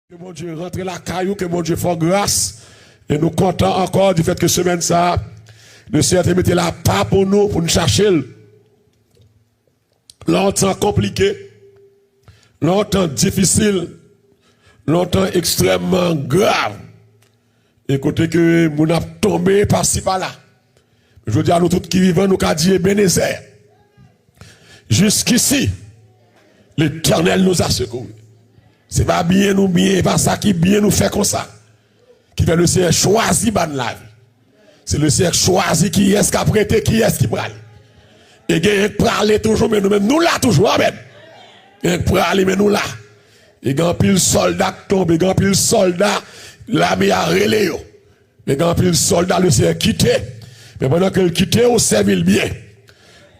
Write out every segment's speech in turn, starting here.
Que mon Dieu rentre la caillou, que mon Dieu fasse grâce. Et nous comptons encore du fait que semaine ça, le Seigneur a mis la part pour nous chercher. Longtemps compliqué, longtemps difficile, longtemps extrêmement grave. Écoutez que nous avons tombé par-ci par-là. Je veux dire à nous tous qui vivons, nous avons dit Ebenezer. Jusqu'ici, l'Éternel nous a secourus. C'est pas bien nous bien, pas ça qui bien nous fait comme ça. Qui fait le Seigneur choisi ban la vie. C'est le Seigneur choisi qui est-ce qui a prêté, qui est-ce qui prale. Et qui prale toujours, mais nous-mêmes, nous là toujours, amen. Et prale, mais nous là. Et quand pile soldat tombe, et quand pile soldat, l'armée a relé. Et quand pile soldat, le Seigneur quitté. Mais pendant que le quitté, on servit bien.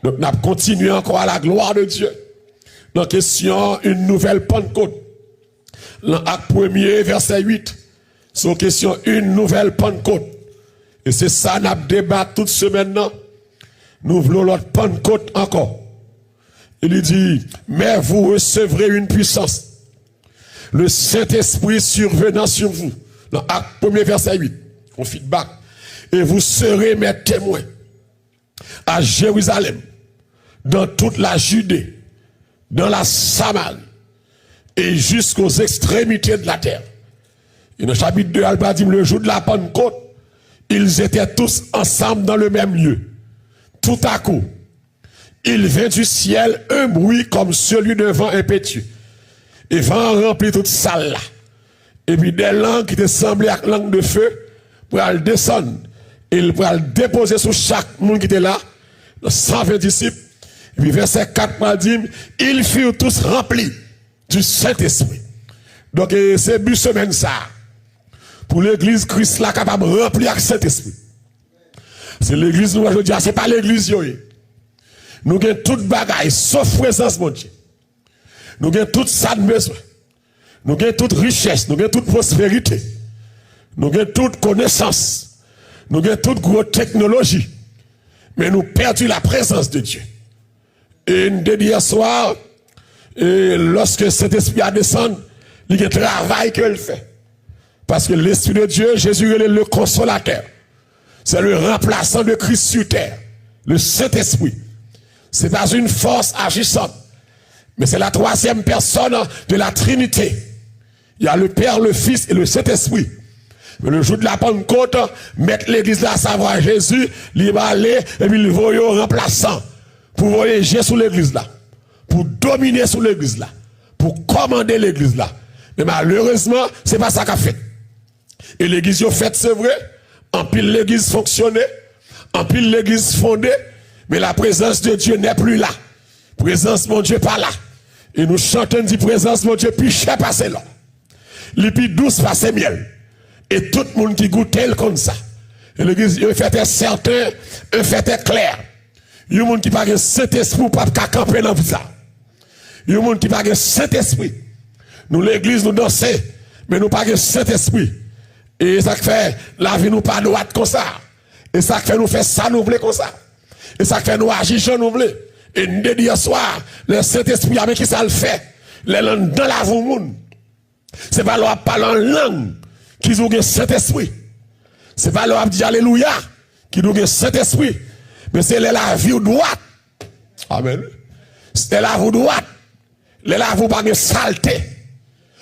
Donc, nous continuons encore à la gloire de Dieu. Dans question, une nouvelle Pentecôte. Dans Acte 1er, verset 8. C'est une question, une nouvelle Pentecôte. Et c'est ça, nous débattons toute semaine. Nous voulons l'autre Pentecôte encore. Il dit, mais vous recevrez une puissance. Le Saint-Esprit survenant sur vous. Dans Acte 1er, verset 8. On feedback. Et vous serez mes témoins. À Jérusalem. Dans toute la Judée. Dans la Samarie. Et jusqu'aux extrémités de la terre. Et dans le chapitre 2, Alba dit, le jour de la Pentecôte, ils étaient tous ensemble dans le même lieu. Tout à coup, il vint du ciel un bruit comme celui d'un vent impétueux. Et vent remplit toute salle là. Et puis des langues qui étaient semblées à langue de feu, pour aller descendre. Et il pour aller déposer sur chaque monde qui était là, 120 disciples. Et puis verset 4 dit, ils furent tous remplis du Saint-Esprit. Donc c'est but semaine ça. Pour l'église, Christ là capable de remplir avec Saint-Esprit. C'est l'église, nous, je dis, c'est pas l'église, nous avons toute bagaille, sauf présence, mon Dieu. Nous avons tout ça de besoin. Nous avons toute richesse, nous avons toute prospérité. Nous avons toute connaissance. Nous avons toute grosse technologie. Mais nous perdons la présence de Dieu. Et une dernière soir, et lorsque cet esprit a descendu, il y a un travail qu'il fait. Parce que l'Esprit de Dieu, Jésus est le consolateur. C'est le remplaçant de Christ sur terre. Le Saint-Esprit. C'est pas une force agissante. Mais c'est la troisième personne de la Trinité. Il y a le Père, le Fils et le Saint-Esprit. Mais le jour de la Pentecôte, mettre l'église là, savoir Jésus, il va aller, et puis il va y remplaçant. Pour voyager sur l'église là. Pour dominer sur l'église là. Pour commander l'église là. Mais malheureusement, c'est pas ça qu'a fait. Et l'église a fait, c'est vrai. En pile l'église fonctionnait. En pile l'église fondée. Mais la présence de Dieu n'est plus là. Présence mon Dieu pas là. Et nous chantons dit présence mon Dieu puis cher passer là. Les plus douce passer miel. Et tout le monde qui goûtait comme ça. Et l'église a fait certain, un fait clair. Il y a des gens qui parlent de Saint-Esprit pour pas camper dans ça. Il y a des gens qui parlent de Saint-Esprit. Nous l'église nous dansons, mais nous parlons de Saint-Esprit. Et ça fait la vie nous pas droite comme ça. Et ça fait nous faire ça nous voulons comme ça. Et ça fait nous agir comme nous voulons. Et nous dire soir, le Saint-Esprit avec qui ça le fait. Les langues dans la vie monde. C'est pas leur parler en langue qui ont le Saint-Esprit. C'est pas leur dire alléluia qui ont le Saint-Esprit. Mais c'est la vie droite. Amen. C'est la vie droite. La vie pas de saleté.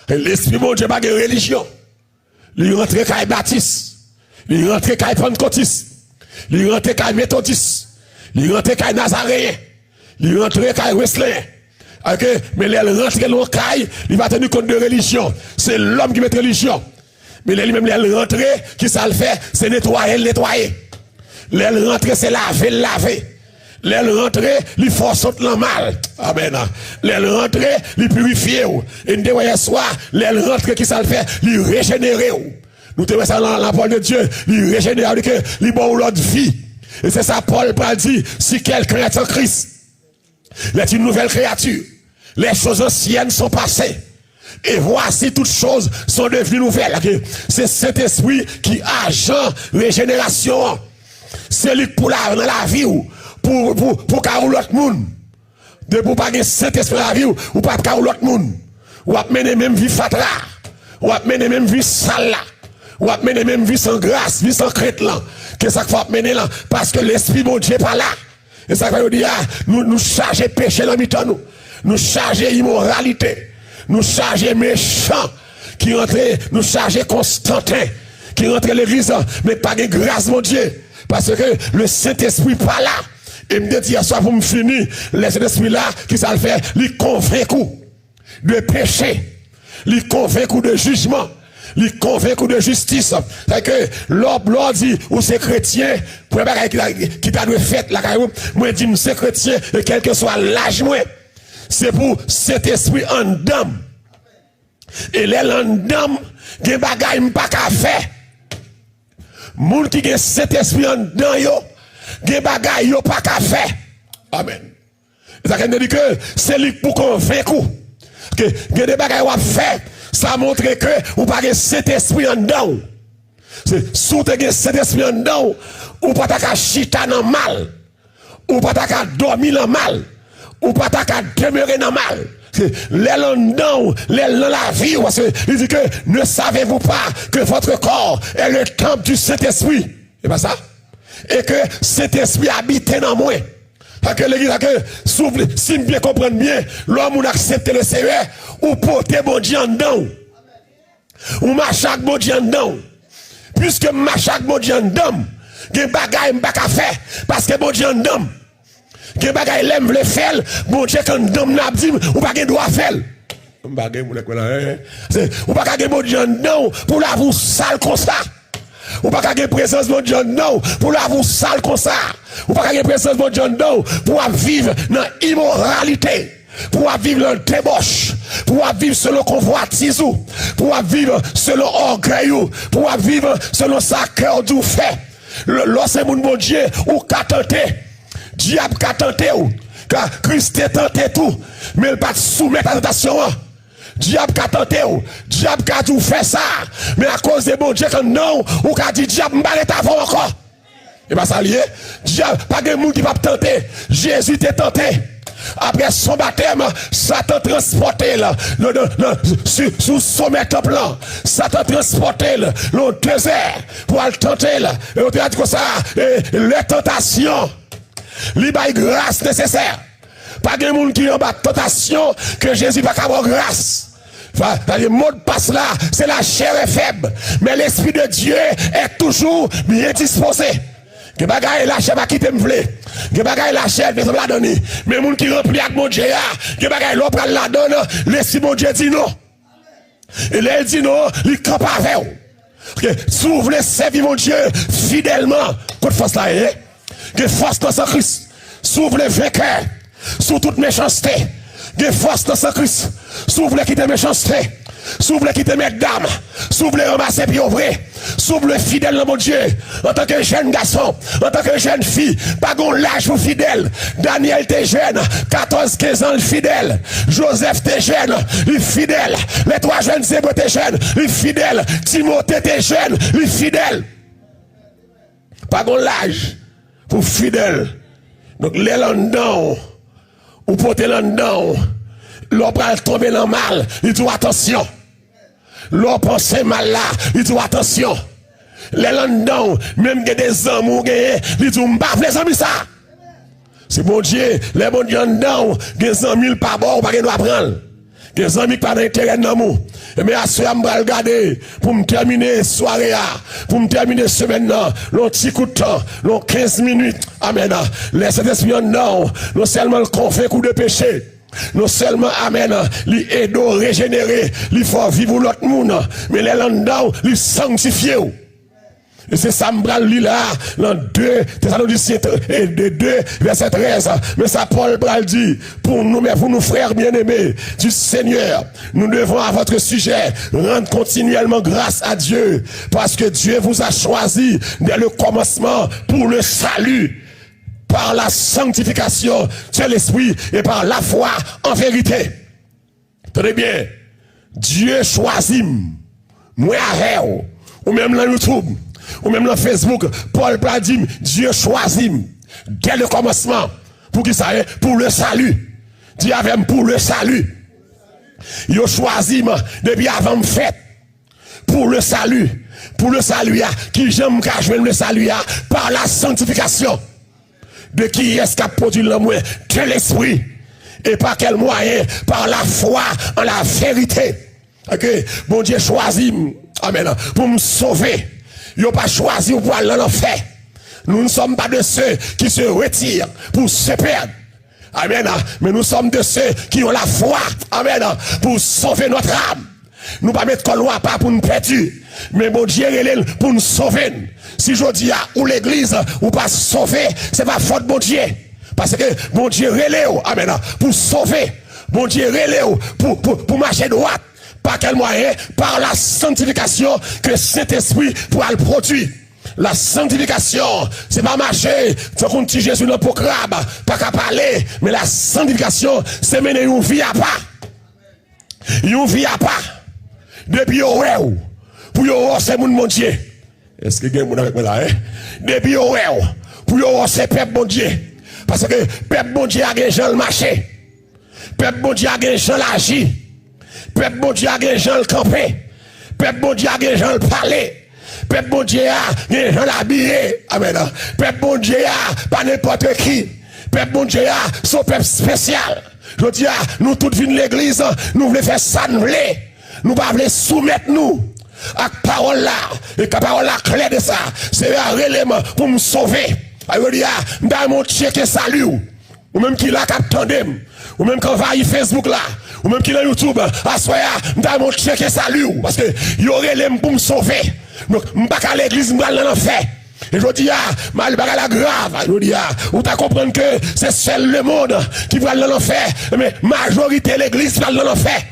L'Esprit mon Dieu pas de religion. Il rentre comme baptiste. Il rentre comme pentecôtiste. Il rentre comme méthodiste. Il rentre comme nazaréen. Il rentre comme wesley. OK, mais il rentre dans le caille, il va tenir compte de religion. C'est l'homme qui met religion. Mais lui-même il rentre qui ça le fait, c'est nettoyer. L'aile rentre c'est laver. L'aile rentre, il force le mal. Amen. L'aile rentre, il purifie. Et nous voyons soir, l'aile rentre qui ça le fait, il régénère. Nous te voyons ça dans la parole de Dieu, il régénère, il bon l'autre vie. Et c'est ça Paul dit, si quelqu'un est en Christ, il est une nouvelle créature. Les choses anciennes sont passées. Et voici toutes choses sont devenues nouvelles. C'est cet esprit qui agent régénération. C'est lui pour la vie pour qu'à l'autre monde. De pour pas que cet esprit la vie ou pas qu'à l'autre monde. Ou à mener même vie fatale. ou a mené même vie sale là, ou a mené même vie sans grâce, vie sans crête là, que ça faut mener là, parce que l'esprit bon Dieu pas là. Et ça veut dire, nous charger péché dans mi-temps nous charger immoralité, nous charger méchant, qui rentre, nous charger Constantin, qui rentre l'église, mais pas de grâce mon Dieu, parce que le Saint-Esprit pas là. Et me dit, soit pour me finir, le Saint-Esprit là, qui ça le fait, il convainc de péché, il convainc de jugement, il convainc de justice. C'est que l'homme dit, ou c'est chrétien, pour un bagage qui t'a dû faire là, moi je dis, c'est chrétien, et quel que soit l'âge, moi, c'est pour cet esprit en dame. Et les en dame, il y a des bagages pas qu'à faire. Moun qui a cet esprit en dame, yo, il y a des bagages pas qu'à faire. Amen. Ça veut dire que c'est lui pour convaincre. Que il y a des bagages à faire. Ça montre que ou pas cet esprit en dedans. C'est sous te cet esprit en dedans, ou pas ta chita dans mal, ou pas ta dormir dans mal, ou pas ta demeurer dans mal. Les en dedans, les dans la vie, parce que il dit que ne savez-vous pas que votre corps est le temple du Saint-Esprit? C'est pas ça? Et que cet esprit habite dans moi. Parce que l'église a que, si bien comprendre bien, l'homme ou accepte le Seigneur, ou porter bon Dieu en dedans. Ou marcher avec bon Dieu en dedans. Puisque marcher avec bon Dieu en dedans, il y a des bagages pas qu'à faire, parce que bon Dieu en dedans. Il y a des bagages qui l'aiment le faire, bon Dieu en dedans n'a dit, ou pas qu'il doit faire. Ou pas qu'il bon Dieu en dedans, pour la vous sale comme ça. Ou pas qu'il y ait présence de Dieu non pour la vous sale comme ça. Ou pas qu'il y ait présence de Dieu non pour vivre dans l'immoralité, pour vivre dans le débauche, pour vivre selon convoitise, pour vivre selon orgueil, pour vivre selon sa cœur du fait. Lorsque mon bon Dieu ou qu'a tenté, diable qu'a tenté ou, car Christ a tenté tout, mais il pas soumettre à la tentation. Diable qu'a tenté ou, diable qu'a tout fait ça, mais à cause de bon Dieu que non, ou qu'a dit diable m'balait avant encore. Et pas ça lié, diable, pas de monde qui va tenter, Jésus t'est tenté. Après son baptême, Satan transporté là, sous sommet temple, Satan transporté là, le désert, pour le tenter là, et on te dit comme ça, les tentations, les grâce nécessaire. Pas de monde qui en bas tentation que Jésus va avoir grâce. Le mot de passe là, c'est la chair est faible, mais l'esprit de Dieu est toujours bien disposé. Que bagaille la chair va quitter me vle. Que bagaille la chair ne la donner. Mais monde qui remplit avec mon Dieu, que bagaille l'on prend la donne, l'esprit mon Dieu dit non. Et là il dit non, il campe avec vous. Que si vous voulez servir mon Dieu fidèlement, que force là est, que force dans ce Christ. Si vous voulez vainqueur sous toute méchanceté, de force dans ce Christ, si vous voulez quitter méchanceté, si vous voulez quitter mes dames, si vous voulez ramasser puis ouvrir, si vous voulez fidèle dans mon Dieu, en tant que jeune garçon, en tant que jeune fille, pas gon l'âge pour fidèle. Daniel t'es jeune, 14-15 ans fidèle. Joseph t'es jeune, il fidèle. Les trois jeunes Hébreux t'es jeune, il fidèle. Timothée t'es jeune, il fidèle. Pas gon l'âge pour fidèle. Donc les landons, ou porter l'endon, l'on va tomber dans le mal, il dit attention. L'on pense mal là, il dit attention. Les landons, même des amours, il dit m'baf les amis ça. C'est bon Dieu, les bons dieux landons, des amis pas bon, pas doit prendre. Des amis pas d'intérêt dans nous. Mais à ce moment je vais regarder pour me terminer soirée, pour me terminer semaine, l'on petit coup de temps, l'on 15 minutes. Amen. Laissez l'esprit non, non seulement le conflit coup de péché. Non seulement, amen, li aide régénérer, li faut vivre l'autre monde, mais les landau, li sanctifier. Et c'est ça, m'bral li là, dans 2 Thessaloniciens 2, verset 13. Mais ça, Paul Bral dit, pour nous, mais pour nous frères bien-aimés du Seigneur, nous devons à votre sujet rendre continuellement grâce à Dieu, parce que Dieu vous a choisi dès le commencement pour le salut, par la sanctification de l'esprit et par la foi en vérité. Tenez bien, Dieu choisit, moi avec ou même dans YouTube, ou même dans Facebook, Paul dit, Dieu choisit dès le commencement, pour qui ça est, pour le salut. Dis avec pour le salut. Il choisit depuis avant me fête. pour le salut, qui j'aime qu'à jouer le salut, par la sanctification. De qui est-ce qu'a produit l'amour de l'esprit? Et par quel moyen? Par la foi en la vérité. Ok, bon Dieu choisit, amen, pour me sauver. Il n'a pas choisi pour aller dans l'enfer. Nous ne sommes pas de ceux qui se retirent pour se perdre. Amen. Mais nous sommes de ceux qui ont la foi. Amen. Pour sauver notre âme. Nous ne pas mettre qu'on loi pas pour nous perdre. Mais bon Dieu est pour nous sauver. Si je dis à ou l'église ou pas sauver, c'est pas faute bon Dieu. Parce que bon Dieu relève. Amen. Pour sauver. Bon Dieu relève pour marcher droit. Par quel moyen? Par la sanctification que Saint-Esprit pourra le produire. La sanctification, c'est pas marcher, c'est qu'on tire Jésus dans le crabe, pas qu'à parler, mais la sanctification, c'est mener une vie à pas. Une vie à pas. Depuis Oreo, pour yo c'est mon Dieu. Est-ce que quelqu'un avec moi là, hein? Depuis Oreo, pour yo c'est peuple bon Dieu. Parce que peuple bon Dieu a gens le marché. Peuple bon Dieu a gens l'agir. Peuple bon Dieu a gens le camper. Peuple bon Dieu a gens le parler. Peuple bon Dieu a des gens habillés. Amen. Peuple bon Dieu a pas n'importe qui. Peuple bon Dieu a son peuple spécial. Je dis, nous tous venons l'église, nous voulons faire ça, nous voulons. Nous pas voulons soumettre nous à la parole là. Et la parole là, claire de ça, c'est un élément pour me sauver. Je dis, dans mon check salut. Ou même qui l'a capté, ou même quand va y Facebook là, ou même qui l'a YouTube, à soi, dans mon check salut. Parce que y aurait l'élément pour me sauver. Donc, je ne vais pas à l'église, je vais aller dans l'enfer. Et je dis, mal la grave. Je dis, ou tu comprendre que c'est seul le monde qui va aller dans l'enfer. Mais majorité de l'église va aller dans l'enfer.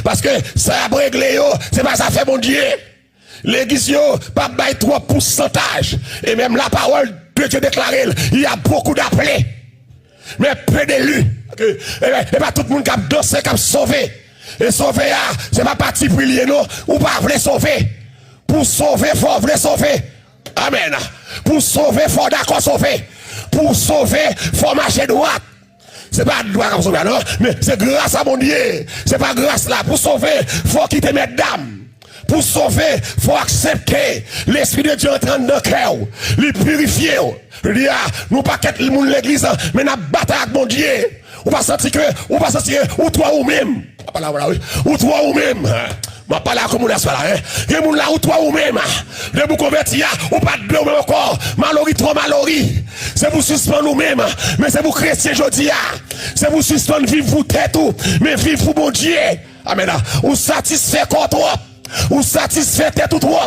Parce que ça a réglé, c'est pas ça fait mon Dieu. L'église, pas bail 3%. Et même la parole de Dieu déclarée, il y a beaucoup d'appelés. Mais peu d'élus. Et pas tout le monde qui a dansé, qui a sauvé. Et sauver, c'est pas parti prier, non. Ou pas voulez sauver. Pour sauver, il faut vouloir sauver. Amen. Pour sauver, il faut d'accord sauver. Pour sauver, il faut marcher droit. C'est pas droit comme sauver, non. Mais c'est grâce à mon Dieu. C'est pas grâce là. Pour sauver, il faut quitter mes dames. Pour sauver, il faut accepter l'Esprit de Dieu entrant dans le cœur, le purifier. Je dis, nous pas quitter le monde l'église, mais nous battons avec mon Dieu. Ou pas sentir que, ou toi ou même. Ou toi ou même. Je parle à comme on est là, hein. Il y a là ou toi ou même. De vous convertir, ou pas de même encore. Malori, trop malori. C'est pour suspendre nous-mêmes. Mais c'est pour chrétien, je dis. C'est pour suspendre vivre pour tête ou. Mais vivre pour mon Dieu. Amen. Ou satisfait quoi trop. Ou satisfait tête ou trop.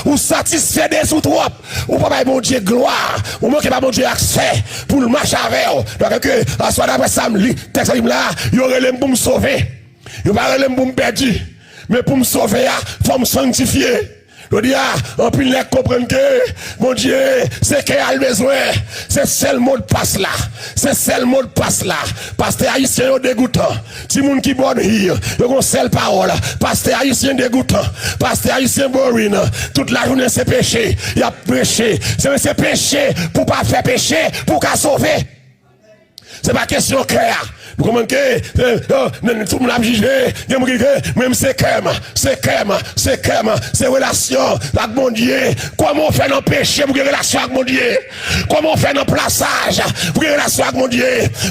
Ou satisfait des ou trop. Ou pas mon Dieu gloire. Ou manquez pas mon Dieu accès. Pour le marcher avec. Donc que, à soit d'après ça, texte là, il y aurait les pour me sauver. Il y aurait les pour me perdre. Mais pour me sauver, il faut me sanctifier. Je dis, on peut comprendre que, mon Dieu, c'est qu'il a le besoin. C'est seul mot de passe là. C'est seul mot de passe là. Pasteur haïtien dégoûtant. Si moun qui bonne hier, il y a une seule parole. Pasteur haïtien dégoûtant. Pasteur haïtien boring. Toute la journée c'est péché. Il a péché. C'est péché pour pas faire péché, pour qu'à sauver. C'est pas question claire. Vous comprenez que tout le monde a jugé, même c'est relation avec mon Dieu. Comment on fait dans le péché pour une relation avec mon Dieu? Comment on fait dans le plaçage pour une relation avec mon Dieu?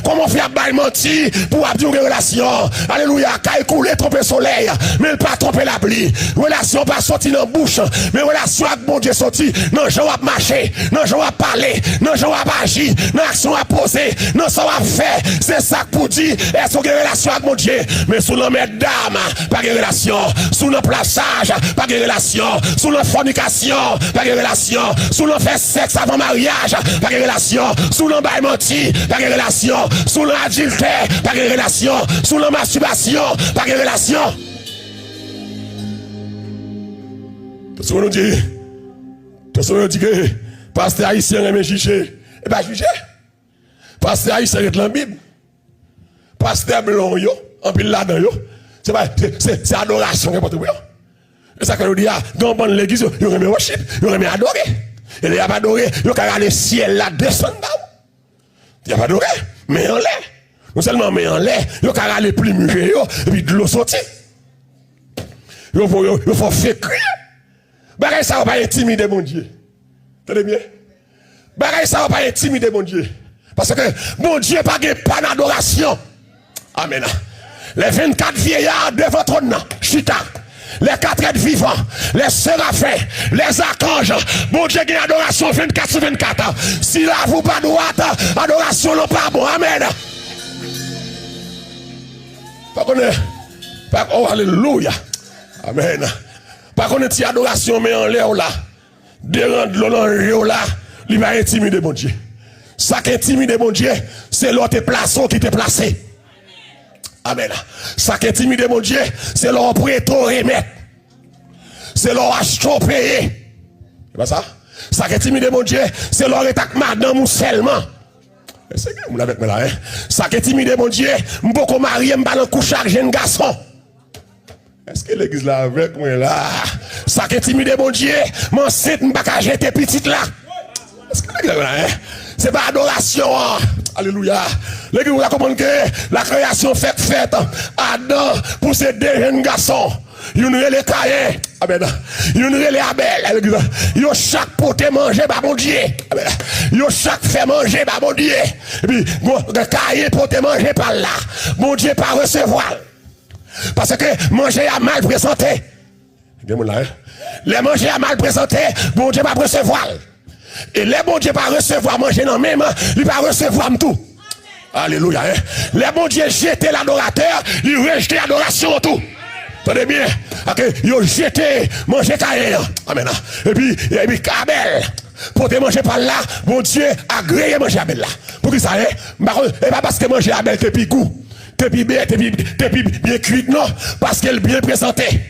Comment on fait à bail menti pour avoir une relation? Alléluia, quand il coule, tromper le soleil, mais pas tromper la pluie. Relation pas sortir dans la bouche, mais relation avec mon Dieu sorti. Non, je vais marcher, non, je vais parler, non, je vais agir, non, action à poser, non, ça va faire. C'est ça pour dire. Est-ce qu'on a une relation avec mon Dieu? Mais sous le mesdames, pas de relation. Sous le plaçage, pas de relation. Sous la fornication, pas de relation. Sous le fait sexe avant mariage, pas de relation. Sous le bail menti, pas de relation. Sous l'adultère, pas de relation. Sous la masturbation, pas de relation. Tout nous dit, que pasteur haïtien aime juger. Et bien juger. Pasteur haïtien est dans la Bible. Pasteur blanc yo, en pile là-dedans yo. C'est adoration qui porte yo. Et ça que nous dit dans bonne l'église, yo remet worship, yo remet adorer. Et il y a pas adorer, yo ka regarder ciel là descendre là. Il y a pas adorer, mais en l'air. Non seulement mais en l'air, yo ka regarder plus mûr yo et puis de l'eau sorti. il faut faire crier. Bagay ça va pas intimider mon Dieu. Tenez bien. Bagay ça va pas intimider mon Dieu. Parce que mon Dieu pas d'adoration. Amen. Les 24 vieillards devant ton nom, chita. Les 4 êtres vivants, les séraphins, les archanges. Mon Dieu gagne adoration 24 sur 24. Si là vous pas droite, adoration non pas bon. Amen. Pas connaître. Oh alléluia. Amen. Pas connaître si adoration mais en l'air là. De rendre là, il va intimider mon Dieu. Ça qui intimide mon Dieu, c'est l'autre placé qui t'est placé. Amen. Ça qui intimide mon Dieu, c'est leur prêteur remettre. C'est leur acheteur payé. C'est pas ça? Ça qui intimide mon Dieu, c'est leur état madame ou seulement. C'est que vous avec moi là, hein? Ça qui intimide mon Dieu, m'boko marié m'ballon coucher avec jeune garçon. Est-ce que l'église là avec moi là? Ça qui intimide mon Dieu, mon site m'baka jeter petite là. Est-ce que l'église là, hein? C'est pas adoration. Hein? Alléluia. L'église vous comprendre que la création fait Adam pour ces deux jeunes garçons. Yon relè Caïn. Amen. Yon relè Abel. Yo chaque pote manger par mon Dieu. Amen. Yo chaque fait manger par mon Dieu. Et puis Caïn pote manger par là. Mon Dieu pas recevoir. Parce que manger a mal présenté. Les manger a mal présenté, mon Dieu pas recevoir. Et les bon Dieu pas recevoir manger non même, il pas recevoir tout. Alléluia. Hein? Les bon Dieu jeter l'adorateur, il rejette l'adoration tout. Tenez bien, ils ont jeté, manger Caïn. Amen. Et puis Abel, pour te manger par là, mon Dieu a agréé manger Abel là. Pour qui ça est? Et pas parce que manger Abel depuis goût, depuis bien cuit, non, parce qu'elle bien présenté.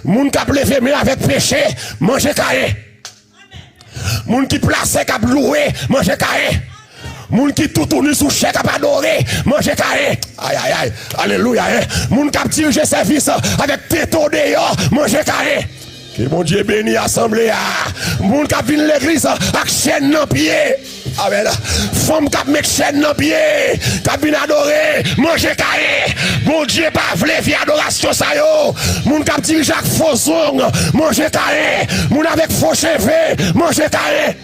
Moun qui a levé mais avec péché, manger Caïn. Moun qui place cap loué, manger Caïn. Moun qui tout tourne sous chèque à adorer, manger Caïn. Aïe aïe aïe, alléluia. Hein? Moun qui dirige service avec této dehors, manger Caïn. Que mon Dieu béni assemblée. Moun qui vient l'église avec chaîne dans pied. Amen. Femme qui met chaîne dans pied, qui vient adorer, manger Caïn. Mon Dieu pas vle vie adoration ça yo. Moun qui dirige avec faux ongles, manger Caïn. Moun avec faux cheveux, manger Caïn.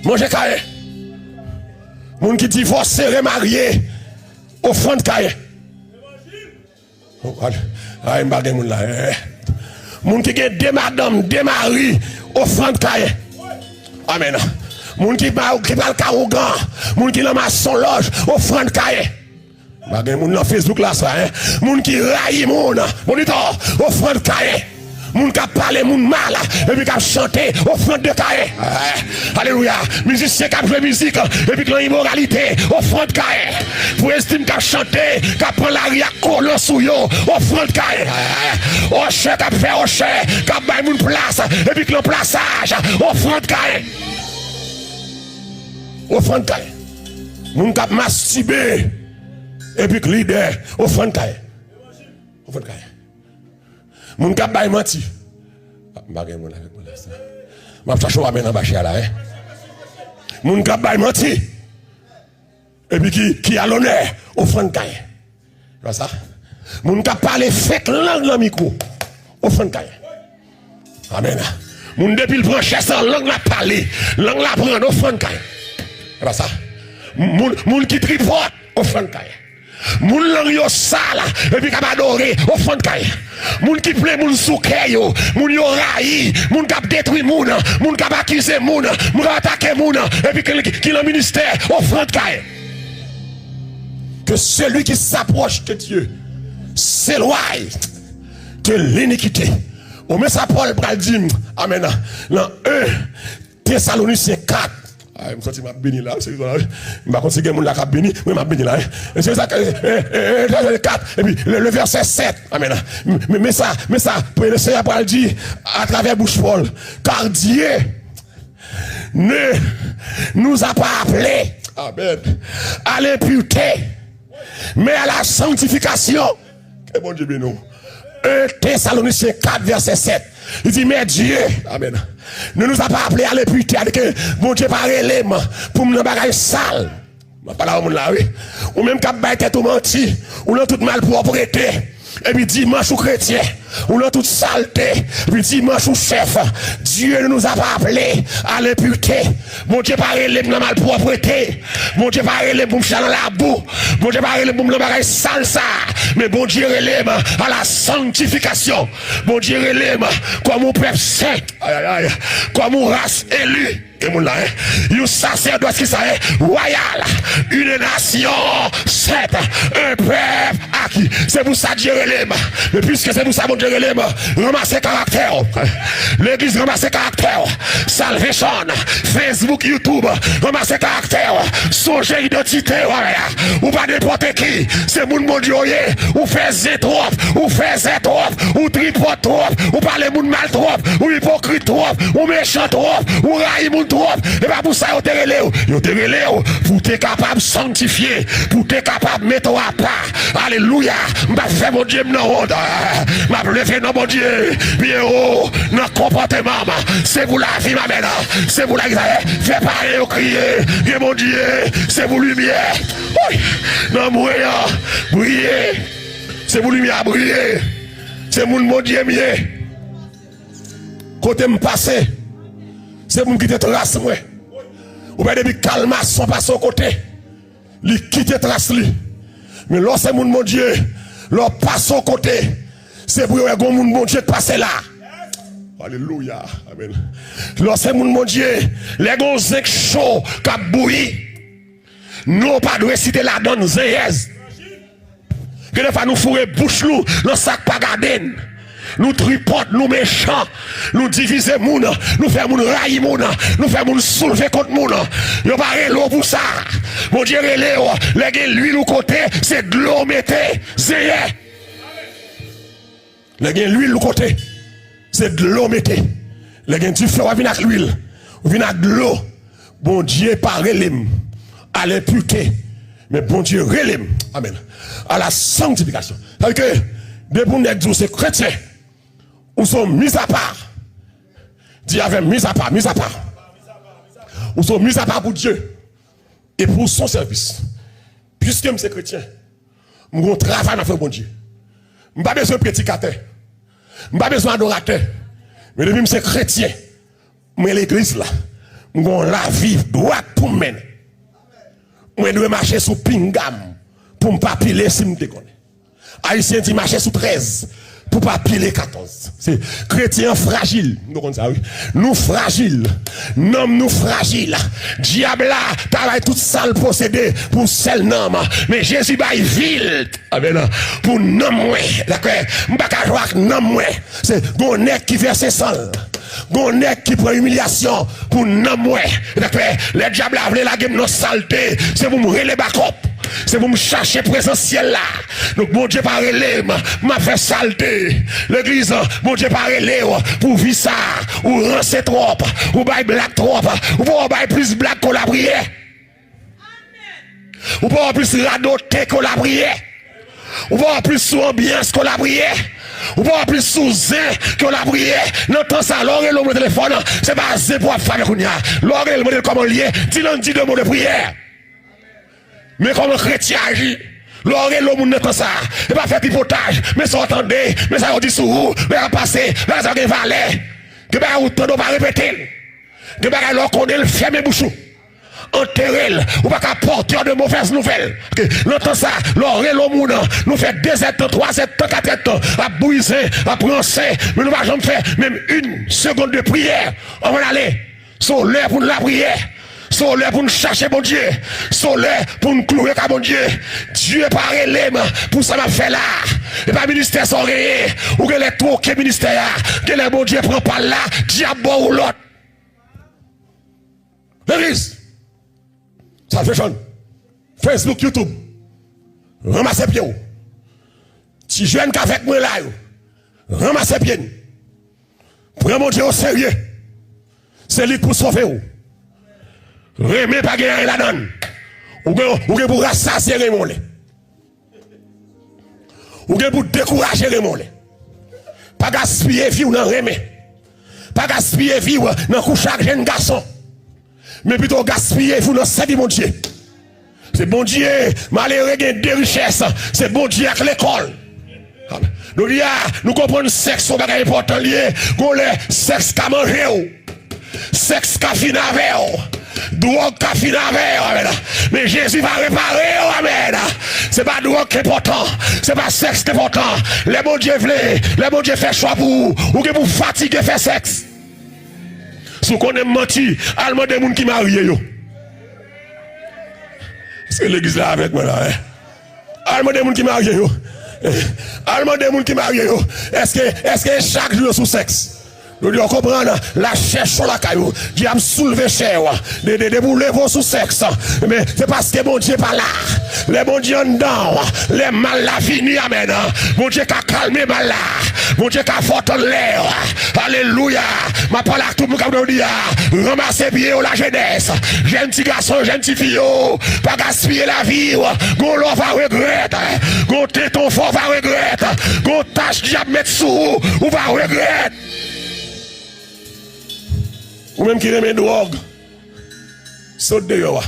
Manger Caïn. Moun qui divorce remarié, offrande Caïn. Aïe, m'bagay moun là. Moun qui gen deux madame, deux maris, offrande Caïn. Amen. Moun qui parle carougan, moun qui lama son loge, offrande Caïn. Bagay moun dans Facebook là ça, hein. Moun qui raille moun, monitor, offrande Caïn. Moun qui parle moun mal, et puis qui chante, offrande de Caïn. Alléluia. Musicien qui joue musique, et puis qui a immoralité, offrande Caïn. Pour estime qui chante, qui prend la ria colon sous yo, offrande Caïn. Oche qui fait oche, qui baille moun place, et puis qui le plaçage, offrande Caïn. Offrande Caïn. Moun qui masturbé, et puis qui leader, offrande Caïn. Offrande Caïn. Moun kap bay menti. Bagay moun avec moi là ça. M'a chercher à mettre en bâcher là hein. Moun kap bay menti. Et puis qui a l'honneur offrande Caïn. Voilà ça. Moun kap parler fake langue dans micro. Offrande Caïn. Amen. Moun depuis le prend chasse langue la parler, langue la prend offrande Caïn. Voilà ça. Moun qui tripote offrande Caïn. Moun lang yo sale et puis k'ap adorer offrande Caïn. Moun qui plaît moun souke yo, moun yo raï, moun k'ap détruit moun k'ap accuser moun k'ap attaquer moun et puis qui le ministère offrande Caïn. Que celui qui s'approche de Dieu s'éloigne de l'iniquité. Au moins ça Paul pral dit amen dans 1 Thessaloniciens 4. Je me sens béni là, c'est ça. Je vais conseiller mon lac béni, mais je béni là. C'est ça que 4 et puis le verset 7. Amen. Mais ça, pour le Seigneur pour le dire à travers bouche Paul, car Dieu ne nous a pas appelés à l'impureté, mais à la sanctification. Que bon Dieu béni. 1 Thessaloniciens 4 verset 7. Il dit mais Dieu, amen, ne nous a pas appelé à l'impureté, que mon Dieu pas l'élément pour nous bagaille sale. Pas là au monde là oui. Ou même qu'à bailler tête ou menti, ou non tout mal propreté. Et puis dimanche ou chrétien, ou dans toute saleté, et puis dimanche ou chef, Dieu ne nous a pas appelés à l'impureté. Mon Dieu pas relève dans la malpropreté. Mon Dieu pas relève pour me faire dans la boue. Mon Dieu pas relève pour me faire sale ça. Mais bon Dieu relève à la sanctification. Bon Dieu relève comme mon peuple saint, comme mon race élue. Et mon là, un sacerdoce qui ça est royal, une nation sainte, un peuple acquis. C'est pour ça Dieu relève. Mais puisque c'est pour ça mon Dieu relève, ramassez caractère. L'église ramassez caractère. Salvation, Facebook, YouTube, ramassez caractère. Songez identité, ou pas n'importe qui. C'est mon Dieu, ou fait trop, ou fait trop, ou tripote trop, ou parlez moun mal trop, ou hypocrite trop, ou méchant trop, ou raï moun trop. Et pas pour ça, vous te relève pour te capable de sanctifier, pour te capable de mettre à part. Alléluia. Je vais faire mon Dieu dans honte. Je vais lever dans mon Dieu. Bien haut, dans le comportement. C'est pour la vie, ma mère. C'est pour la vie. Fais parler au crier. Bien mon Dieu. C'est pour lumière. Non, moyen. Briller. C'est pour lumière briller. C'est pour mon Dieu mieux. Côté me passer. C'est pour me quitter trace, moi. Ou bien depuis calma, son passe au côté. Il quitte trace, lui. Mais là, c'est mon Dieu. Là, passe au côté. C'est pour que mon Dieu passe là. Alléluia. Amen. Là, c'est mon Dieu. Les gars, c'est chaud, qui a bouilli. Nous, pas de réciter la donne, zéhez. Que des fois, nous fourrer bouche, nous, dans sac pas garder. Nous tripote, nous méchants, nous diviser moun, nous faisons moun railler moun, nous faisons moun soulever contre moun. Yo pas l'eau pour ça. Mon Dieu relève, les l'huile au côté, c'est de l'eau mettez, zéye. Les l'huile au côté, c'est de l'eau mettez. Les du feu, on vient avec l'huile, on vient avec de l'eau. Bon Dieu pas relève à l'impureté, mais bon Dieu relève, amen, à la sanctification. C'est que des bons nègres c'est chrétien. Ou sont mis à part. Dieu avait mis à part, mis à part. Ou sont mis à part pour Dieu et pour son service. Puisque je suis chrétien, je travaille à faire bon Dieu. Je n'ai pas besoin de prédicateur. Je n'ai pas besoin d'adorateur. Mais depuis que je suis chrétien, mais l'église là, je la vie droite pour me mener. Je dois marcher sous pingam pour ne pas piler si je me déconne. Haïtien dit marcher sous 13. Pour pas piler 14. C'est chrétien fragile. Nous fragiles. Nous fragiles. Diable là, travaille toute sale possédé pour celle nom. Mais Jésus baille ville. Amen. Pour nom moi. D'accord? M'baka joie nom moi. C'est gonnek qui verse sang. Gonnek qui prend humiliation pour nom moi. D'accord? Les diables a voulu la game nos saleté. C'est pour mourir les backups. C'est pour me chercher présentiel là. Donc mon Dieu pas relève, m'a fait saleté. L'église, mon Dieu pas relève pour vivre ça, ou rancer trop, ou bailler black trop, ou pas bailler plus black qu'on la prière. Ou pas plus radoter qu'on la prière. Ou pas plus sous ambiance qu'on la prière. Ou pas plus sous zin qu'on la prière. Non, tant ça, l'oreille, le téléphone, c'est pas zin pour faire avec l'oreille, le modèle comment lier, dis deux mots de prière. Mais comme un chrétien agit, l'oreille, le monde n'est ça. Et pas faire pipotage, mais ça entendez, mais ça dit sous vous, mais ça passe, mais ça valet. Que bien, autant de pas répéter. Que bien, alors qu'on est le ferme bouchon. Enterré, ou pas qu'à porteur de mauvaises nouvelles. L'entend ça, l'oreille, le monde, nous fait 2 ans, 3 ans, 4 ans, à bouiser, à prononcer, mais nous ne jamais faire même une seconde de prière. On va aller sur l'heure pour la prière. Solaire pour nous chercher bon Dieu. Solaire pour nous clouer comme bon Dieu. Dieu est pas relève pour ça m'a fait là. Et pas ministère sans rien. Ou que les troqués ministère. Que les bon Dieu prend pas là. Diable ou l'autre. L'église. Salvation. Facebook, YouTube. Ramassez pieds. Si jeune qu'avec moi là. Ramassez pieds. Prenez mon Dieu au sérieux. C'est lui pour sauver vous. Remets pas gagner la donne. Ou que pour rassasier Raymond. Ou que pour décourager Raymond. Pas gaspiller vie ou non remets. Pas gaspiller vie ou dans coucher avec jeune garçon. Mais plutôt gaspiller vous dans servir mon Dieu. C'est bon Dieu, malheureux gagne des richesses. C'est bon Dieu avec l'école. Nous comprenons le sexe, c'est un important lié. Qu'on le sexe qu'a mangé, sexe qu'a fini avec, drogue qu'a fini avec, mais Jésus va réparer, amen. C'est pas drogue qui est important, c'est pas sexe qui est important. Les bon Dieu voulaient, les bon Dieu fait choix pour vous, ou que vous fatiguez faire sexe. Si vous connaissez menti, allemand des gens qui marient. Est-ce que l'église là avec moi là? Allemand des gens qui marient. Allemand des gens qui marient. Est-ce que chaque jour sous sexe? Nous devons comprendre la chair sur la caillou. Dieu a soulevé chair. De vous lever sous sexe. Mais c'est parce que mon Dieu n'est pas là. Les bon Dieu en dedans. Les mal la fini. Amen. Mon Dieu qui a calmé mal là. Mon Dieu qui a fort en l'air. Alléluia. Ma parole à tout le monde qui dit ramassez bien la jeunesse. Jeune petit garçon, jeune petit fille. Pas gaspiller la vie. Gon l'on va regretter. Gon téton fort va regretter. Gon tâche diable mettre sous. Ou va regretter. Ou même qui remet drogue, saute dehors.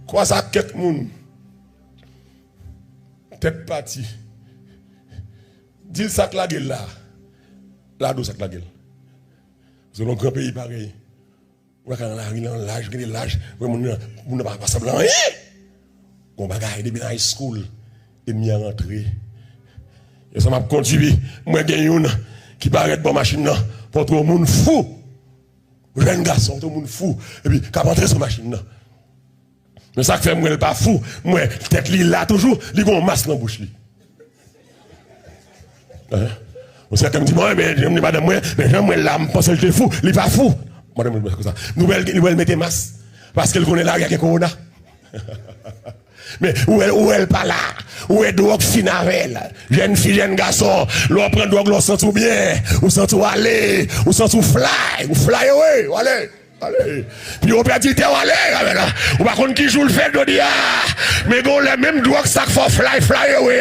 Quoi ça, quelques monde, tête partie. Dis ça que la gueule là. Là, d'où ça que la gueule. C'est un grand pays pareil. Ou quand on a l'âge, on n'a pas semblant. On va gagner depuis high school. Et m'y a rentré. Et ça m'a conduit. Moi, j'ai une qui paraît pour machine pour tout le monde fou. Jeune garçon, tout le monde fou. Et puis, quand rentrer sur machine. Mais ça fait moi, pas fou. Moi, tête li là toujours, il y a un masque dans la bouche. On sait comme dit, moi, mais je ne pas moi, mais j'aime là, je pense que c'est fou. Il n'est pas fou. Madame, comme ça. Nous, elle mettre masque. Parce qu'elle connaît là, il y a corona. Mais où elle pas là? Où est drogue finale? Jeune fille, jeune garçon, l'on prend drogue, l'on sent tout bien, ou sent tout aller, ou sent tout fly, ou fly away, allez. Puis on peut dire, allez, ou par contre qui joue le fait de dire, mais bon, les mêmes drogues, ça faut fly away,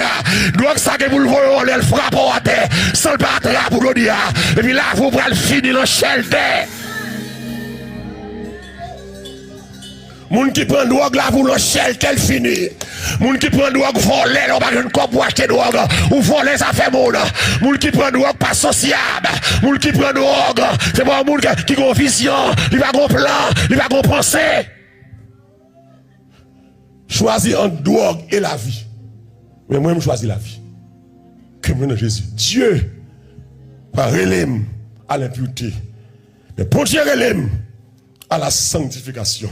drogue, ça que vous le voyez, on le frappe à terre, sans le battre pour le dire, et puis là, vous prenez le fini dans le shelter. Moun qui prend drogue là pour le shell qu'elle finit. Moun qui prend drogue voler, on va une cop pour acheter drogue. Ou voler ça fait monde. Moun qui prend drogue pas sociable. Moun qui prend drogue, c'est pas un moun qui a une vision, il va un plan, il va une pensée. Choisir entre drogue et la vie. Mais moi je choisis la vie. Que mon Jésus. Dieu va relève à l'impureté. Mais pour Dieu relève à la sanctification.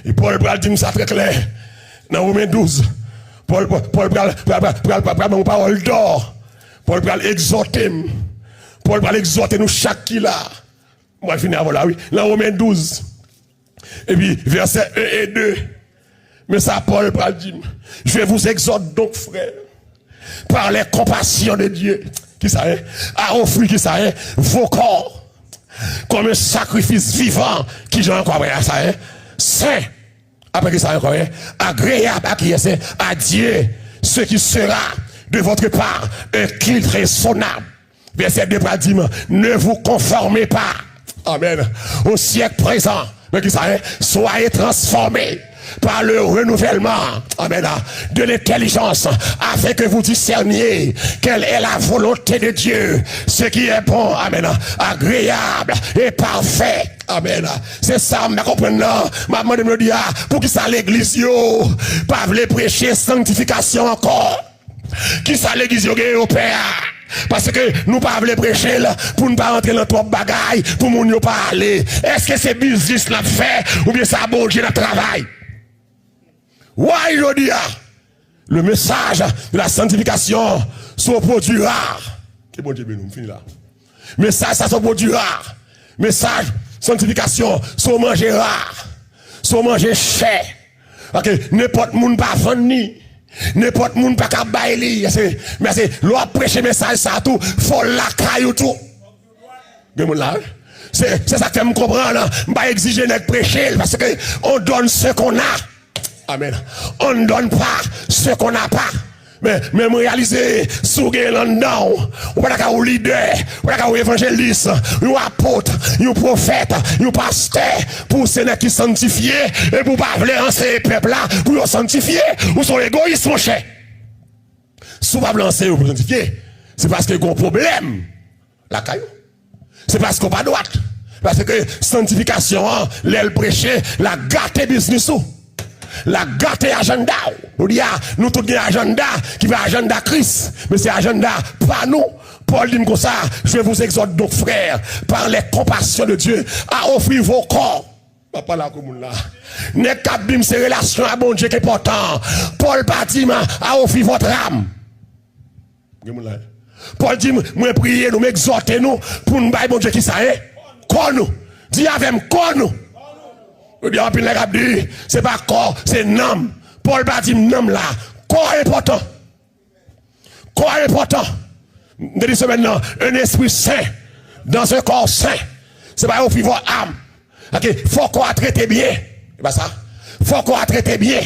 Et Paul Bral dit ça très clair. Dans Romains 12, Paul Bral mon parole d'or. Paul Bral exhorter. Paul Bral exhorter nous chaque qui là. Moi je finis avant là, oui. Dans Romains 12. Et puis verset 1 et 2. Mais ça Paul Bral dit, je vais vous exhorter donc frère, par les compassions de Dieu, qui ça est, à offrir qui ça est, vos corps, comme un sacrifice vivant, qui j'en crois ça est, saint, après que ça encore agréable à Dieu, ce qui sera de votre part un culte raisonnable. Verset 2 dit, ne vous conformez pas, amen, au siècle présent, mais qui ça soyez transformés par le renouvellement, amen, de l'intelligence, afin que vous discerniez quelle est la volonté de Dieu, ce qui est bon, amen, agréable et parfait. Amen. C'est ça, je comprends. Maman me dit, pour qui ça l'église, yo, pas voulez prêcher sanctification encore. Qui ça l'église, yo, au père? Parce que nous pas voulons prêcher là, pour ne pas rentrer dans trop de bagailles, pour nous ne pas aller. Est-ce que c'est business là fait, ou bien ça bon Dieu dans le travail? Ouais, je dis, le message de la sanctification, son produit rare. Que bon Dieu, nous finissons là. Message, ça, son produit rare. Message, sanctification, son manger rare, son manger cher. Ok, n'importe monde pas vendre, n'importe monde pas qu'à bailler. Mais c'est l'on prêcher message ça tout, faut la caillou tout. C'est ça que je me comprends là. Je ne vais pas exiger de prêcher parce que on donne ce qu'on a. Amen. On ne donne pas ce qu'on n'a pas. Mais même réaliser, si vous avez là-dedans, vous n'avez pas un leader, vous n'avez pas un évangéliste, un apôtre, un prophète, un pasteur, pour ceux qui sont sanctifiés, et pour ne pas vouloir enseigner le peuple là, pour les sanctifier, ou sont égoïstes, mon cher. Si vous ne lancez pour sanctifier, c'est parce qu'il y a un problème. La caillou. C'est parce qu'on n'a pas droite. Parce que sanctification, l'aile prêcher, la gâté business. La gâté agenda. Nous tous avons un agenda qui va agenda Christ. Mais c'est agenda pas nous. Paul dit comme ça, je vais vous exhorter donc frères, par les compassions de Dieu, à offrir vos corps. Papa la commune là. N'est qu'à bim ces relations à bon Dieu qui est important. Paul dit à offrir votre âme. Paul dit, moi prier nous, m'exhorter nous, pour nous bon Dieu qui ça est. Quoi nous? Dis avec moi, quoi nous? C'est pas corps, c'est nom. Paul dit nom là. Corps important. Corps important. Je dis maintenant, un esprit saint dans un corps saint. C'est pas offrir votre âme. Okay. Faut qu'on a traité bien. C'est pas ça. Faut qu'on a traité bien.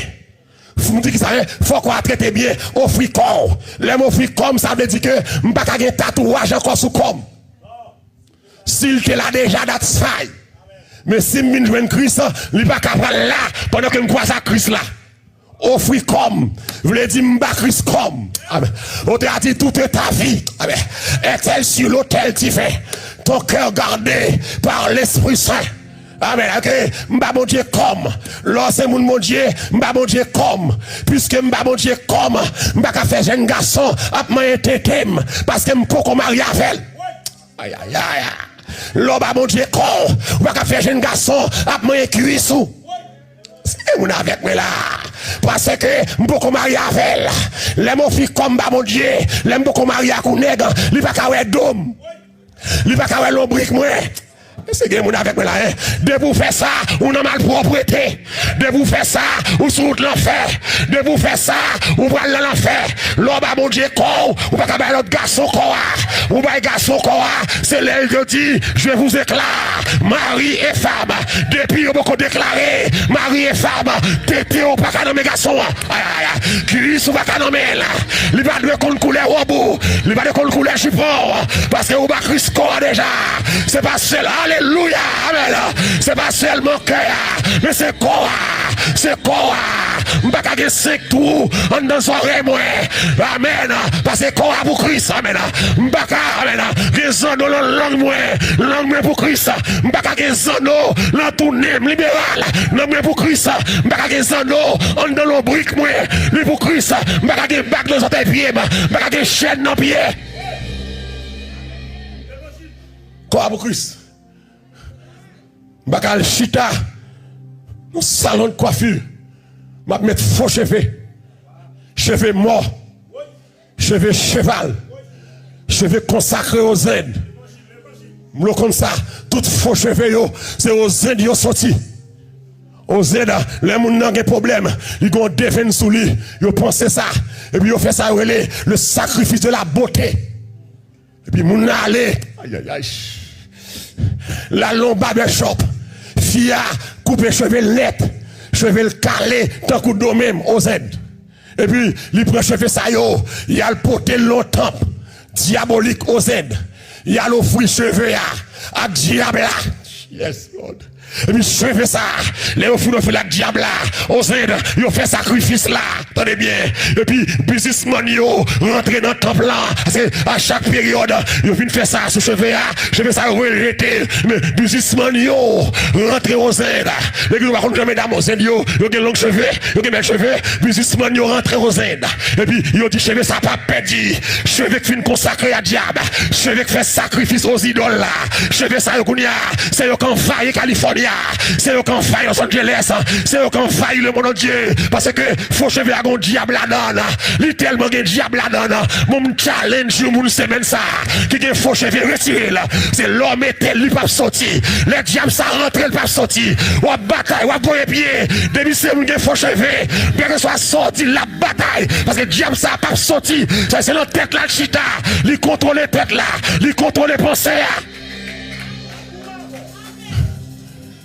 Faut me dire que ça faut qu'on a traité bien. Offrir corps. Les mots offrir comme ça veut dire que je ne peux pas avoir tatouage encore sous comme. S'il te l'a déjà dat faille. Mais si je joue Christ, il ne peut pas là pendant que je crois à Christ là. Offrir comme. Vous voulez dire m'ba Christ comme. On t'a dit toute ta vie. Est-elle sur l'autel tu fais? Ton cœur gardé par l'Esprit Saint. Amen. Ok. M'ba mon Dieu comme. Lorsque mon Dieu, m'ba mon Dieu comme. Puisque m'ba mon Dieu comme. M'ba ka faire jeune garçon. Ap m'a tétem. Parce que m'ko qu'on marie avec. Aïe aïe aïe. L'homme mon Dieu comme. M'ba ka faire jeune garçon. Ap m'a cuissou. C'est mon avec moi là. Parce que m'boko marié avec. Les mon fils comme bah mon Dieu. Les m'boko marié avec un nègre. Il va ka wè dôme. Il va ka wè l'ombrique moi. C'est que mon avec moi là. De vous faire ça, on a mal propreté. De vous faire ça, ou sous l'enfer. De vous faire ça, ou va l'enfer. L'homme mon Dieu quoi. Ou pas ka l'autre garçon quoi. Ou pas garçon quoi. C'est l'aile que dit, je vous éclare. Mari et femme. Depuis on beaucoup déclaré. Mari et femme. Tété ou pas ka nommer garçon. Christ ou pas ka nommer là. Il va de qu'on couleur au bout. Il va de qu'on couleur support. Parce que ou pas Christ quoi déjà. C'est pas cela. Alléluia, amen. C'est pas seulement cœur, mais c'est quoi? C'est quoi? M'baka gen 5 trous en dans soirée moi. Amen. Parce que quoi pour Christ, amen. M'baka, amen. Gen zano langue moi pour Christ. M'baka gen zano la tournée libéral, langue pour Christ. M'baka gen zano en dans l'ombrique moi, lui pour Christ. M'baka gen bac dans son pied, m'baka gen chaîne dans pied. Quoi pour Christ? Bakal chita dans salon de coiffure. M'a mettre faux cheveux morts, cheveux cheval, cheveux consacrés aux aides. M'lo comme ça, tout faux cheveux yo, c'est aux aides yo sorti. Aux aides, les moun nan gen problème, ils gon devin sous lui, yo pense ça et puis yo fait ça le sacrifice de la beauté. Et puis moun nan aller, aïe aïe aïe. La long barbershop, fia couper cheveux net, cheveux calé, tant coup d'eau même aux aides. Et puis, il prend cheveux ça yo, il a le poté longtemps, diabolique aux aides. Il a l'offrir cheveux à diable. Yes, Lord. Et puis, cheveux ça, les offrir la diable là, aux aides, ils ont fait sacrifice là, attendez bien. Et puis, businessman yo, rentrer dans le temple là, parce que à chaque période, ils viennent faire ça sur cheveux là, cheveux ça, arrêté. Mais businessman yo, rentrer aux aides. Les gens, par contre, mesdames, aux aides yo, ils ont des longs cheveux, ils ont des belles cheveux, businessman yo, rentrer aux aides. Et puis, ils ont dit, cheveux ça pas perdu, cheveux qui viennent consacrer à diable, cheveux qui fait sacrifice aux idoles là, cheveux ça, c'est eux qui ont failli Californie. C'est eux qui ont failli Los Angeles, c'est eux qui ont failli le monde entier. Parce que faut cheveux à un diable là-dedans, littéralement un diable là-dedans. Mon challenge, mon semaine ça, qui est faux cheveux retiré là. C'est l'homme était lui pas sorti. Les diables ça rentre, il pas sorti. Ou à bataille, ou à boyer pied. Depuis c'est mon faux cheveux, bien que soit sorti la bataille. Parce que diable ça pas sorti. C'est la tête là, chita. Il contrôle les têtes là, il contrôle les pensées.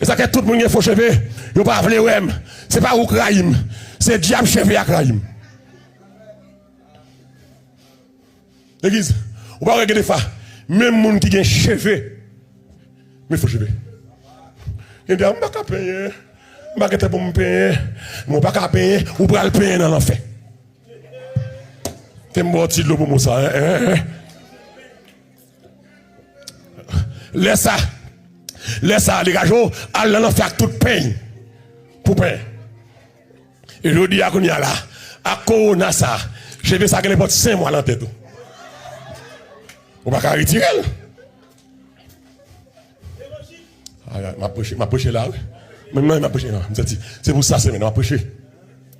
Et ça que tout le monde est faux cheveux, il ne pas appeler OM. Ce n'est pas Ukraine, c'est diable cheveux à Kraïm. L'église, on va regarder ça. Même les gens qui ont cheveux, mais faux cheveux. Il dit, je ne vais pas payer, je ne vais pas payer, je ne vais pas payer, ou pas le payer dans l'enfer. T'es mort de l'eau pour moi ça. Laisse ça, les gars, allez en faire toute peine. Pour peine. Et je dis à Kounia là, à Corona ça, je vais ça que n'importe 5 mois dans la tête. On va pas retirer. Ma poche là. Maintenant, ma poche là. C'est pour ça, c'est maintenant ma poche. Ça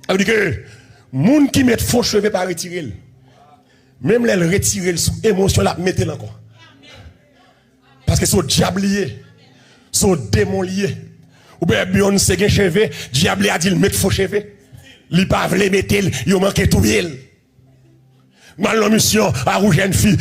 veut dire que, les gens qui mettent faux cheveux pas retirer. Même les retirer, l'émotion là, mettez-le encore. Parce que c'est au diable lié. C'est au démon lié. Ou bien, Beyoncé qui cheveux, diable a dit, mettre faux cheveux. Il pas voulu mettre, il manque tout bien. Mal la mission, à où jeune fille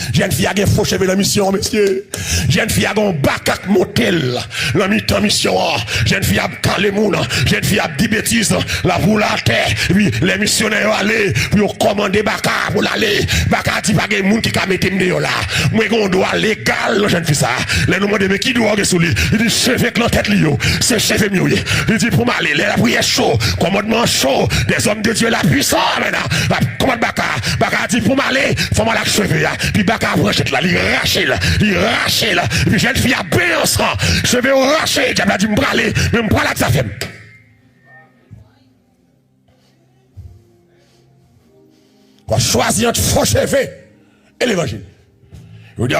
a des faux cheveux la mission, monsieur. Jeune fille a un bac motel, la mission, jeune fille a calé moun, jeune fille a dit bêtises, la boule à terre, puis les missionnaires allaient, puis on commande baka pour l'aller, baka dit pas de moun qui a mis m'de là. Moi, on doit légal, jeune fille ça. Les nous mais qui doit sous lui? Il dit, cheveux que la tête li yo, c'est cheveux mieux. Il dit, pour m'aller, la prière chaud, commandement chaud, des hommes de Dieu la puissance, maintenant. Commande baka dit, pour allez, faut mal cheveux là, puis baka branchette là, il rache là, puis jeune fille a bien sang, cheveux raché, diable a dit m'braler, mais m'brala que ça fait. Quoi choisir entre faux cheveux et l'évangile. Je dis,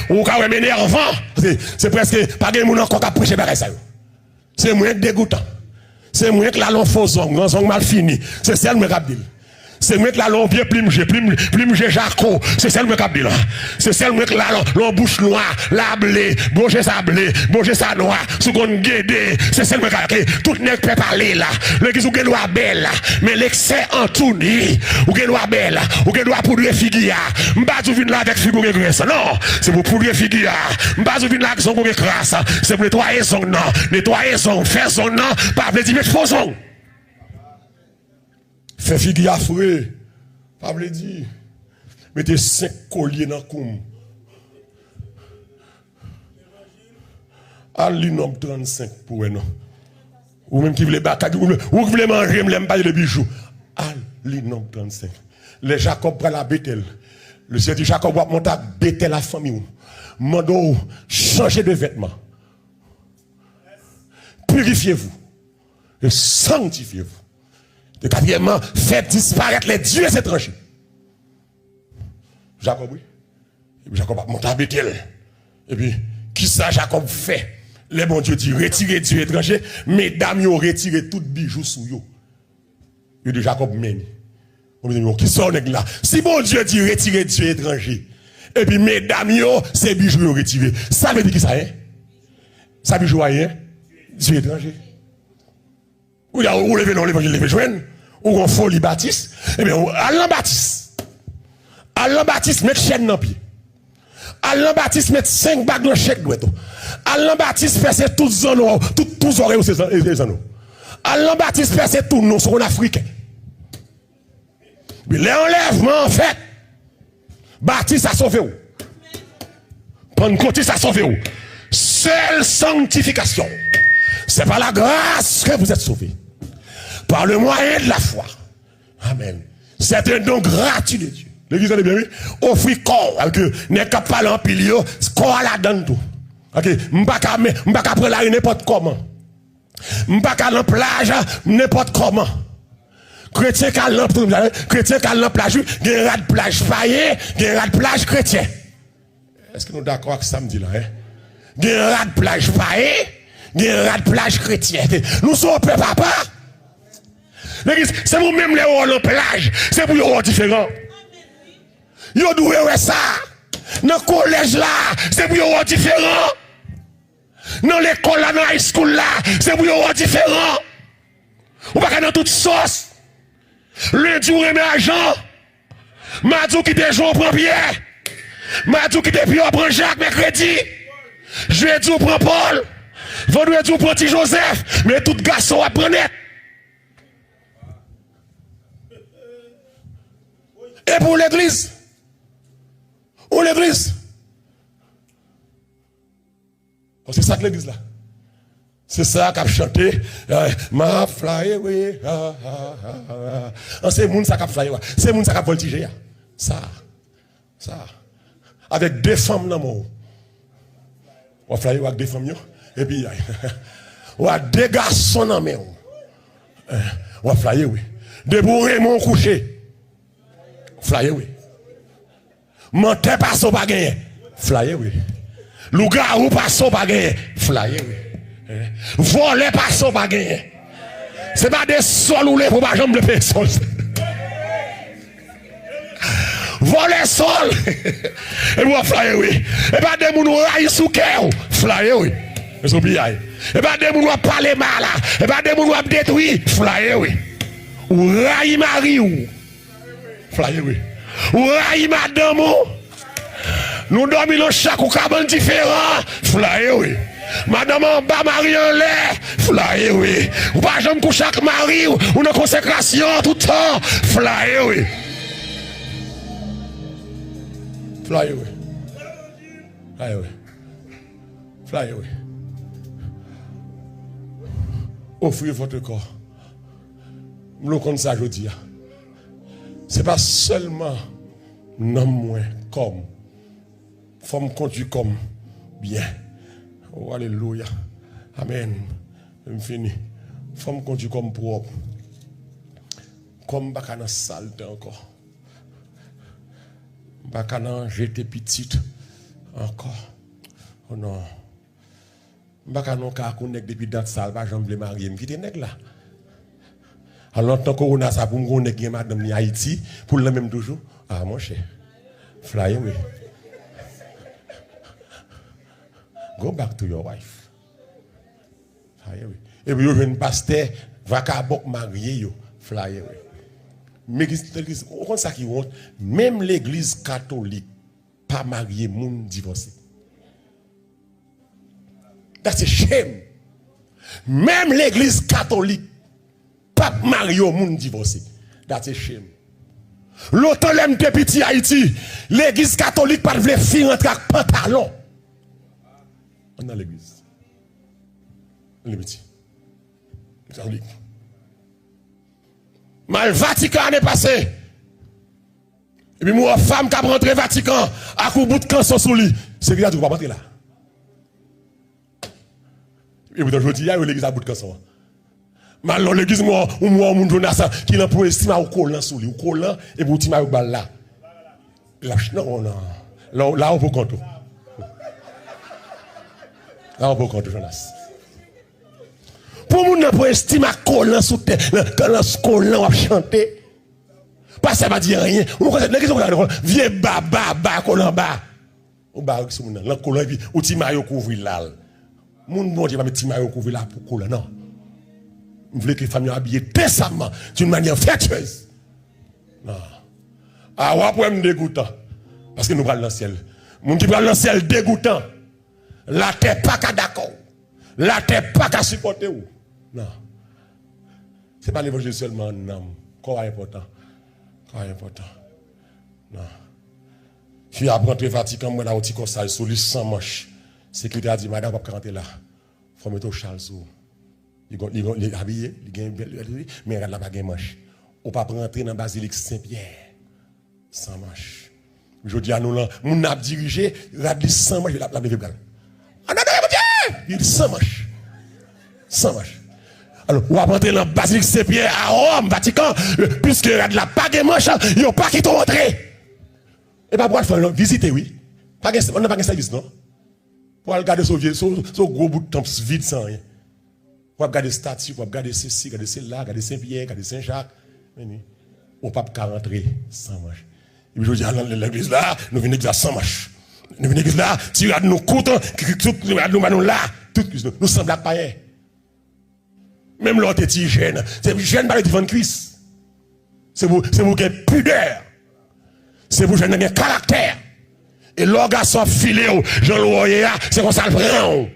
ou quand même énervant, c'est presque pas de moun encore qui prêcher par ça. C'est moins dégoûtant. C'est moins que la long faux ongles mal fini. C'est celle qui me dit. C'est moi que la long bien plume Jaco, c'est celle qui dit là. C'est celle que la long bouche noire, la blé, bonger sa noire, sous qu'on guédé, c'est celle qui tout n'est pas parler là. Le qui ou doit belle là, mais l'excès en tout ni, ou doit belle, ou doit poudre figuier. M'pas tu vinn là avec figure graisse. Non, c'est pour poudre figuier. M'pas tu vinn là avec son graisse, c'est pour nettoyer son nom, faire son nom, pas veut dire mettre faux son. Fait figuier affreux. Pas veut dire. Mettez 5 colliers dans le coum. Allez, nombre 35 pour non. Ou même qui voulait battre, ou qui voulait manger, m'aime pas les bijoux. Allez, nombre 35. Les Jacob prennent la bételle. Le Seigneur dit Jacob va monter à bételle la famille. Mando, changez de vêtements. Purifiez-vous. Et sanctifiez-vous. Et quatrièmement, faites disparaître les dieux étrangers. Jacob, oui. Et puis Jacob a monté à Bethel. Et puis, qui ça Jacob fait? Les bons dieux disent retirez Dieu étranger, mesdames, ils ont retiré tout bijou sous eux. Et de Jacob même. Qui ça on est là? Si bon Dieu dit retirez Dieu étranger, et puis mesdames, c'est bijoux retiré. Ça veut dire qui ça est? Ça bijou rien? Dieu étranger. Ou levez dans l'évangile, levez joindre. Ou on folie Baptiste, eh bien, Alain Baptiste. Alain Baptiste met chaîne dans pied. Alain Baptiste met 5 bagues dans chèque douette. Alain Baptiste perce tous oreilles, tous oreilles aux anneaux. Alain Baptiste perce tout nous sur l'Afrique. Mais l'enlèvement en fait, Baptiste a sauvé où? Pentecôtiste a sauvé où? Seule sanctification. C'est par la grâce que vous êtes sauvés. Par le moyen de la foi. Amen. C'est un don gratuit de Dieu. L'église est bien, oui. Offrir corps, avec n'est qu'à parler en pilier, corps à la donne tout. Ok, m'pas qu'à prendre la rue n'importe comment. M'pas qu'à la plage n'importe comment. Chrétien qu'à la plage, il y a une plage païen, il y a une plage chrétien. Est-ce que nous sommes d'accord avec ça me dit là, hein? Il y a une plage païen, il y a une plage chrétienne. Nous sommes peu papa. C'est vous même les hauts en plage, c'est pour les différents. Yo doué ça. Dans le collège là, c'est pour les différents. Dans l'école là, dans la high school là, c'est pour les différents. Ou pas dans toute sauce. Lundi ou remet argent. Mardi qui te joue prend Pierre. Mardi qui te Pierre prend Jacques mercredi. Jeudi ou prend Paul. Vendredi ou prend Joseph. Mais tout garçon à prendre. Et pour l'église? Où l'église? C'est ça que l'église là. C'est ça qu'a chanté. Ma fly away. C'est moun ça qu'a fly away. C'est moun ça qu'a voltigé. Ça. Avec deux femmes dans mon. On va avec deux femmes, et puis, on a deux garçons dans mon. On va flyer, oui. De bourrés, mon couché. Flyer, oui. Menteur pas son pas gagné. Flyer, oui. Loup-garou pas son pas gagné. Flyer, oui. Voler pas son pas gagné. C'est pas des sols ou les pour pas jambe de personne. Voler sol. Et moi, flyer, oui. Et pas des mouns raillent sous cœur. Flyer, oui. Et oubliez. Et pas des mouns parler mal. Et pas des mouns détruire. Flyer, oui. Ou raillent mari ou. Flyer, oui. Ou raillent madame ou. Nous dormons dans chaque cabane différent. Flyer, oui. Madame en bas, mari en l'air. Flyer, oui. Ou pas jamais coucher avec mari ou une consécration tout le temps. Flyer, oui. Fly away. Fly away. Fly away. Offrez votre corps. Nous comme ça, je dis. Ce n'est pas seulement non moins comme. Femme conduit comme bien. Oh, alléluia. Amen. Je finis. Femme conduit comme propre. Comme bacana saleté encore. Bacana, j'étais petite encore. Oh non. Bacana, car qu'on est depuis date sale, pas j'aime les marier, me quitter nèg là. Alors, tant qu'on a ça pour me connaître madame ni Haïti, pour le même toujours. Ah, mon cher. Fly away. Go back to your wife. Fly away. Et puis, un pasteur, va kabok marié yo. Fly away. Mais on ça qui honte, même l'église catholique pas marié moun divorcé. That's a shame. Même l'église catholique pas marié moun divorcé. That's a shame. L'autre l'aime de petit Haïti, l'église catholique pas vle fi rentrer avec pantalon. On dans l'église. Les petits. Catholique. Mal Vatican est passé. Et puis moi, femme qui a rentré Vatican, à coup bout de cancer sous lui. C'est qu'il a tout pas rentrer là. Et puis aujourd'hui, il y a l'église à bout de cancer. Mal l'église, moi, mon Jonas, qui l'a pour estimer au collant sous lui, au collant, et puis tu au bal là. Non. Là, on peut compter. Là, on peut compter, Jonas. Pour moun pour estimer collant sous terre, quand collant va chanter. Pas ça va dire rien. On connaît les gens vieux baba collant bas. On ba sur moun là collant puis ou ti maillot couvrir là. Moun bon Dieu va mettre ti maillot couvrir là pour collant non. On veut que les familles habillées décemment d'une manière vertueuse. Non. Ah ouais pour me dégoûtant parce que nous prenons dans le ciel. Moun qui prend dans le ciel dégoûtant. La terre pas qu'à d'accord. La terre pas qu'à supporter ou. Non. Ce n'est pas l'évangile seulement, non. Quoi important? Quoi important? Non. Je après rentrer Vatican, moi, là, au petit conseil, sur lui sans manche. Sécurité a dit, madame, pas rentrer là. Il faut mettre au châle sous. Il est habillé, il est habillé, mais il n'a pas de manche. On ne peut pas rentrer dans la basilique Saint-Pierre sans manche. Je dis à nous, là, mon a dirigé, il a dit sans manche, il a levé le bras. Il dit sans manche. Sans manche. Alors, on va rentrer dans la basilique Saint-Pierre à Rome, Vatican, puisque il y a de la pas de manche, il n'y a pas qui t'ont rentré. Et pas pour le faire visiter, oui. On n'a pas de service, non? Pour regarder ce gros bout de temps vide sans rien. Pour regarder les statues, pour regarder ceci, regarder celle-là, regarder Saint-Pierre, regarder Saint-Jacques. On ne peut pas rentrer sans manche. Et puis je dis, à l'église là, nous venons l'église sans manche. Nous venons l'église là, tu regardes nos côtes, nous regardes là, nous sommes là païens. Même l'autre est hygiène. C'est hygiène par les différentes cuisses. C'est vous qui avez pudeur. C'est vous qui avez caractère. Et l'orgasme filé, Jean-Louis, c'est comme ça le prend.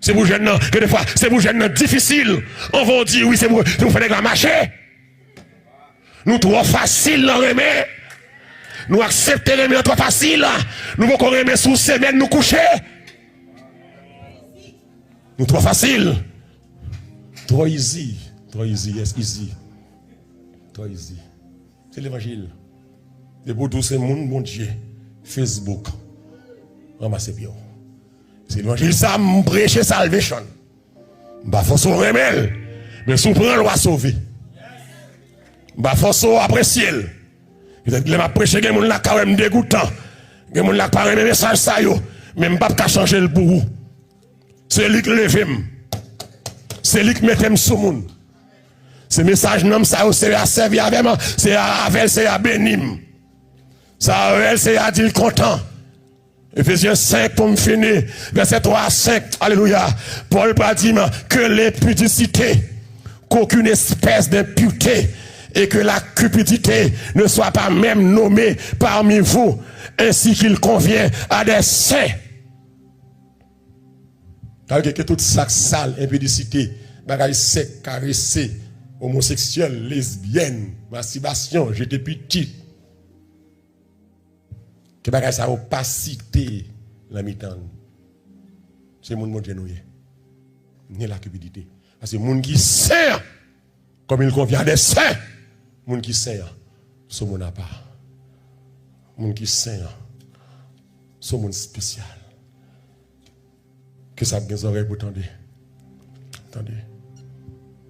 C'est vous jeunes, que des fois, c'est vous jeunes difficile. On va dire, oui, c'est vous faites la marcher. Nous trop facile dans remet. Nous acceptons remet trop facile. Nous voulons remet sous semaine nous coucher. Nous trop facile. Trop easy, yes, easy. Trop easy. C'est l'évangile. Et pour tous ces monde, mon Dieu, Facebook, ramassez bien. C'est l'évangile, ça, prêcher salvation. Bah, faut se remettre. Mais si on prend loi sauver. Bah, faut se apprécier. Peut-être que je prêché, il y a des gens qui sont dégoûtants. Il y a des gens qui parlent de message, ça, même pas qu'à changer le pour vous. C'est lui qui lève. C'est lui qui met sur le monde. Ce message, non, ça, c'est à servir avec moi. C'est à avec, c'est à bénir. Ça, c'est à dire content. Ephésiens 5 pour me finir. Verset 3 à 5. Alléluia. Paul va dire que l'impudicité, qu'aucune espèce d'impureté et que la cupidité ne soit pas même nommée parmi vous, ainsi qu'il convient à des saints. Que toute ça sale, impudicité, bagaille sec, caressé, homosexuel, lesbienne, masturbation, j'étais petit. Que bagaille ça opacité la mi-temps. C'est mon Dieu nous. Ni la cupidité. Parce que moun qui saint, comme il convient à des saints, moun qui saint, c'est mon part. Moun qui saint, c'est mon spécial. Que ça bien oreilles pour entendre. Attendez.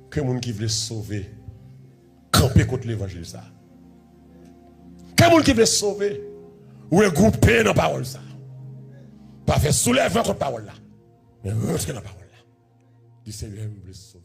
Que moun qui veut sauver, camper contre l'évangile ça. Que moun qui veut sauver, ou regrouper dans la parole ça. Pas faire soulèvement contre la parole là. Mais rentrer dans la parole là. Du Seigneur me sauver.